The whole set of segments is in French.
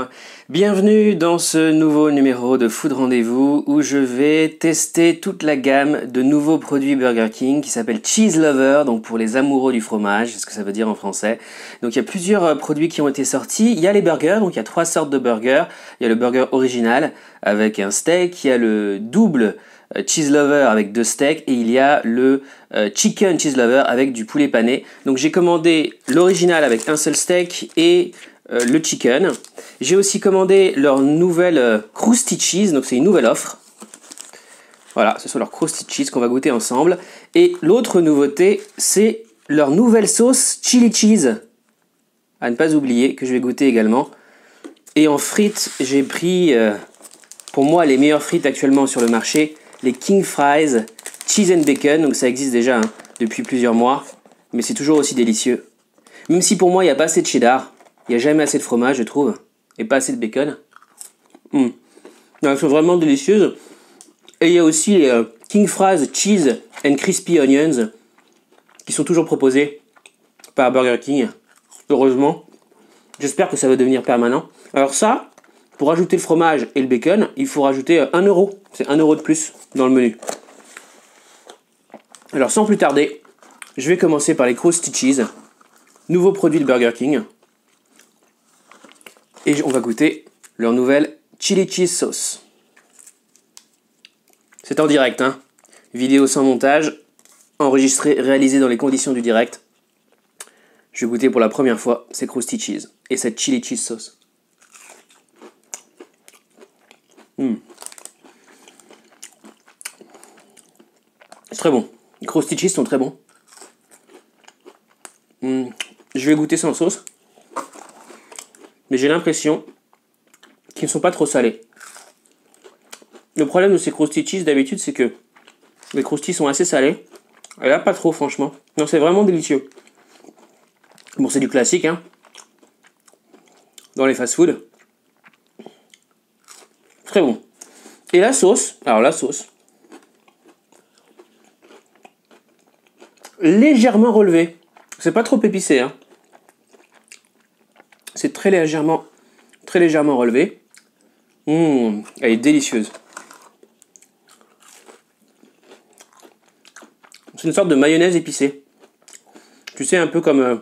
Bonjour, bienvenue dans ce nouveau numéro de Food Rendez-vous où je vais tester toute la gamme de nouveaux produits Burger King qui s'appelle Cheese Lover, donc pour les amoureux du fromage, c'est ce que ça veut dire en français. Donc il y a plusieurs produits qui ont été sortis, il y a les burgers, donc il y a 3 sortes de burgers, il y a le burger original avec un steak, il y a le double Cheese Lover avec 2 steaks et il y a le Chicken Cheese Lover avec du poulet pané. Donc j'ai commandé l'original avec un seul steak et le chicken. J'ai aussi commandé leur nouvelle Krusty Cheese, donc c'est une nouvelle offre. Voilà, ce sont leurs Krusty Cheese qu'on va goûter ensemble. Et l'autre nouveauté, c'est leur nouvelle sauce Chili Cheese. À ne pas oublier que je vais goûter également. Et en frites, j'ai pris pour moi les meilleures frites actuellement sur le marché, les King Fries Cheese and Bacon. Donc ça existe déjà depuis plusieurs mois, mais c'est toujours aussi délicieux. Même si pour moi il n'y a pas assez de cheddar. Il n'y a jamais assez de fromage, je trouve, et pas assez de bacon. Elles sont vraiment délicieuses. Et il y a aussi les King Fries Cheese and Crispy Onions qui sont toujours proposés par Burger King. Heureusement. J'espère que ça va devenir permanent. Alors ça, pour ajouter le fromage et le bacon, il faut rajouter 1 euro. C'est 1 euro de plus dans le menu. Alors sans plus tarder, je vais commencer par les Krusty Cheese. Nouveau produit de Burger King. Et on va goûter leur nouvelle Chili Cheese Sauce. C'est en direct, hein. Vidéo sans montage, enregistrée, réalisée dans les conditions du direct. Je vais goûter pour la première fois ces Krusty Cheese et cette Chili Cheese Sauce. C'est très bon. Les Krusty Cheese sont très bons. Je vais goûter sans sauce. Mais j'ai l'impression qu'ils ne sont pas trop salés. Le problème de ces Krusty Cheese d'habitude, c'est que les Krusty sont assez salés. Et là, pas trop, franchement. Non, c'est vraiment délicieux. Bon, c'est du classique, hein. Dans les fast-food. Très bon. Et la sauce, alors la sauce, légèrement relevée. C'est pas trop épicé, hein. C'est très légèrement relevé. Elle est délicieuse. C'est une sorte de mayonnaise épicée. Tu sais, un peu comme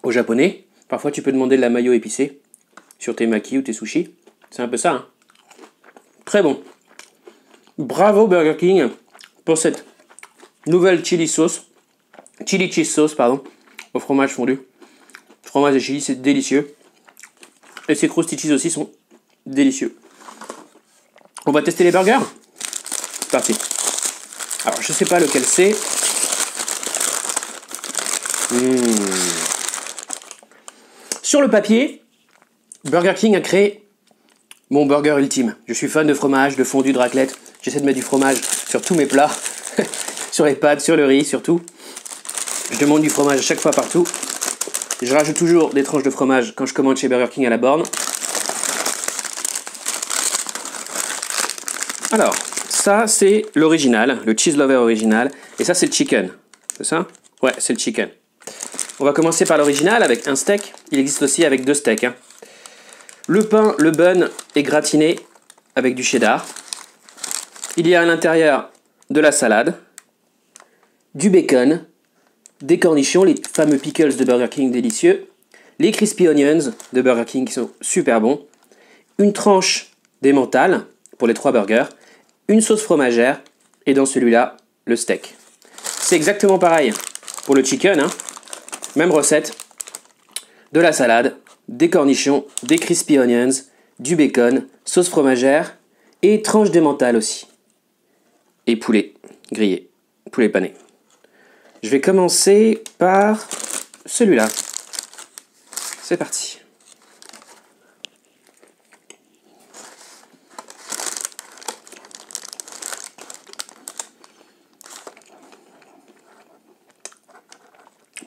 au japonais. Parfois, tu peux demander de la mayo épicée sur tes makis ou tes sushis. C'est un peu ça, hein. Très bon. Bravo Burger King pour cette nouvelle chili cheese sauce, pardon, au fromage fondu. Fromage et chili, c'est délicieux. Et ces Krusty Cheese aussi sont délicieux. On va tester les burgers. C'est parti. Alors, je sais pas lequel c'est. Sur le papier, Burger King a créé mon burger ultime. Je suis fan de fromage, de fondue, de raclette. J'essaie de mettre du fromage sur tous mes plats. Sur les pâtes, sur le riz, surtout. Je demande du fromage à chaque fois partout. Je rajoute toujours des tranches de fromage quand je commande chez Burger King à la borne. Alors, ça c'est l'original, le Cheese Lover original. Et ça c'est le chicken. C'est ça? Ouais, c'est le chicken. On va commencer par l'original avec un steak. Il existe aussi avec 2 steaks, hein. Le pain, le bun est gratiné avec du cheddar. Il y a à l'intérieur de la salade, du bacon, des cornichons, les fameux pickles de Burger King délicieux, les crispy onions de Burger King qui sont super bons, une tranche d'emmental pour les 3 burgers, une sauce fromagère et dans celui-là, le steak. C'est exactement pareil pour le chicken, hein. Même recette, de la salade, des cornichons, des crispy onions, du bacon, sauce fromagère et tranche d'emmental aussi. Et poulet grillé, poulet pané. Je vais commencer par celui-là. C'est parti.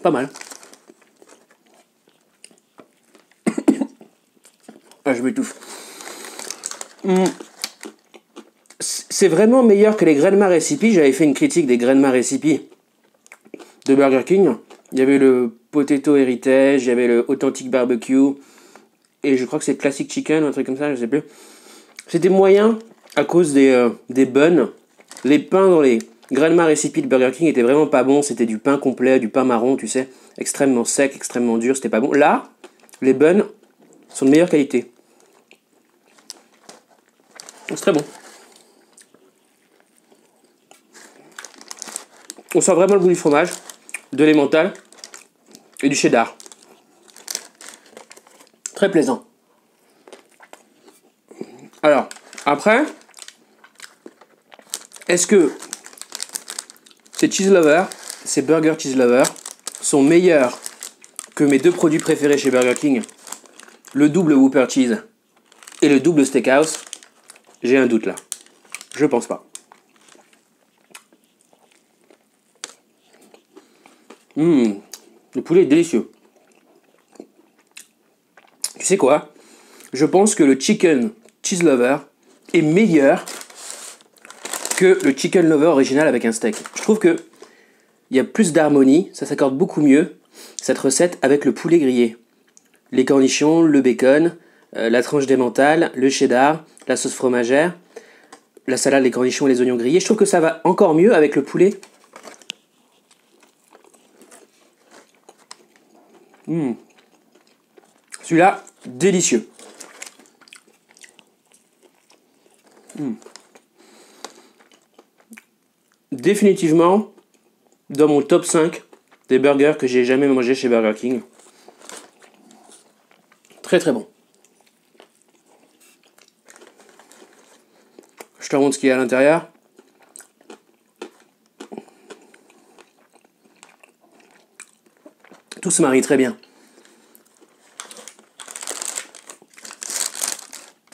Pas mal. Ah, je m'étouffe. C'est vraiment meilleur que les Grandma Recipe. J'avais fait une critique des Grandma Recipe de Burger King. Il y avait le Potato Heritage, il y avait le Authentic Barbecue et je crois que c'est Classic Chicken ou un truc comme ça, je sais plus. C'était moyen à cause des buns. Les pains dans les Grandma Recipe de Burger King étaient vraiment pas bons. C'était du pain complet, du pain marron, tu sais, extrêmement sec, extrêmement dur, c'était pas bon. Là, les buns sont de meilleure qualité. C'est très bon. On sent vraiment le goût du fromage, de l'emmental et du cheddar. Très plaisant. Alors, après, est-ce que ces Cheese Lovers, ces Burger Cheese Lovers, sont meilleurs que mes deux produits préférés chez Burger King, le double Whopper Cheese et le double Steakhouse? J'ai un doute là. Je pense pas. Le poulet est délicieux. Tu sais quoi? Je pense que le Chicken Cheese Lover est meilleur que le Chicken Lover original avec un steak. Je trouve que il y a plus d'harmonie, ça s'accorde beaucoup mieux, cette recette, avec le poulet grillé. Les cornichons, le bacon, la tranche d'emmental, le cheddar, la sauce fromagère, la salade, les cornichons et les oignons grillés. Je trouve que ça va encore mieux avec le poulet. Celui-là, délicieux. Définitivement dans mon top 5 des burgers que j'ai jamais mangé chez Burger King. Très très bon. Je te montre ce qu'il y a à l'intérieur. Tout se marie très bien.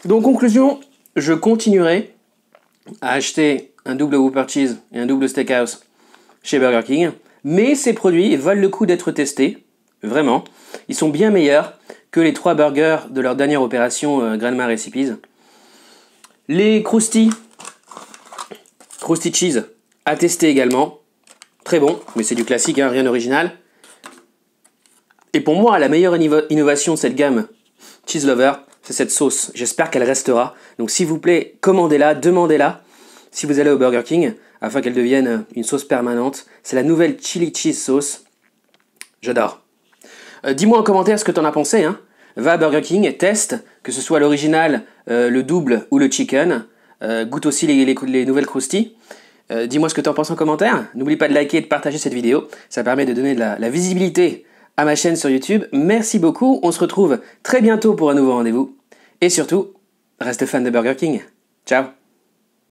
Donc conclusion, je continuerai à acheter un double Whopper Cheese et un double Steakhouse chez Burger King, mais ces produits valent le coup d'être testés, vraiment. Ils sont bien meilleurs que les 3 burgers de leur dernière opération Grandma Recipes. Les Krusty Cheese à tester également, très bon, mais c'est du classique, hein, rien d'original. Et pour moi, la meilleure innovation de cette gamme Cheese Lover, c'est cette sauce. J'espère qu'elle restera. Donc s'il vous plaît, commandez-la, demandez-la si vous allez au Burger King, afin qu'elle devienne une sauce permanente. C'est la nouvelle Chili Cheese Sauce. J'adore. Dis-moi en commentaire ce que t'en as pensé. Hein. Va à Burger King, teste, que ce soit l'original, le double ou le chicken. Goûte aussi les nouvelles Krusty. Dis-moi ce que t'en penses en commentaire. N'oublie pas de liker et de partager cette vidéo. Ça permet de donner de la visibilité à ma chaîne sur YouTube. Merci beaucoup. On se retrouve très bientôt pour un nouveau rendez-vous. Et surtout, reste fan de Burger King. Ciao.